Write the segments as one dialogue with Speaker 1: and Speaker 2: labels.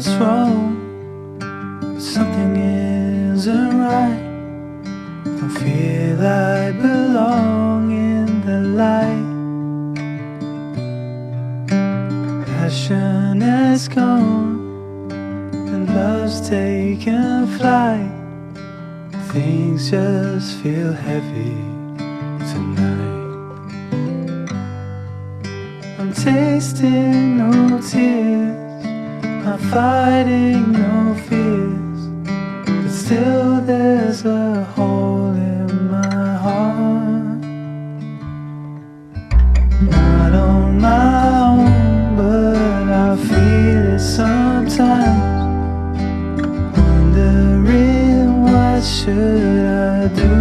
Speaker 1: what's wrong, something isn't right. Don't feel I belong in the light. Passion has gone and love's taken flight. Things just feel heavy tonight. I'm tasting no tears, I'm fighting no fears, but still there's a hole in my heart. Not on my own, but I feel it sometimes. Wondering what should I do?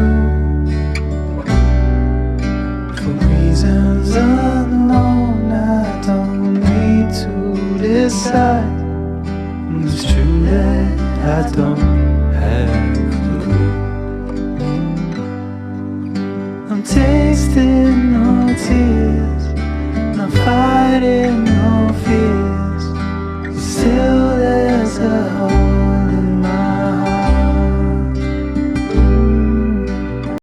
Speaker 1: For reasons unknown, I don't need to decide. It's true that I don't have a clue. I'm tasting no tears, I'm fighting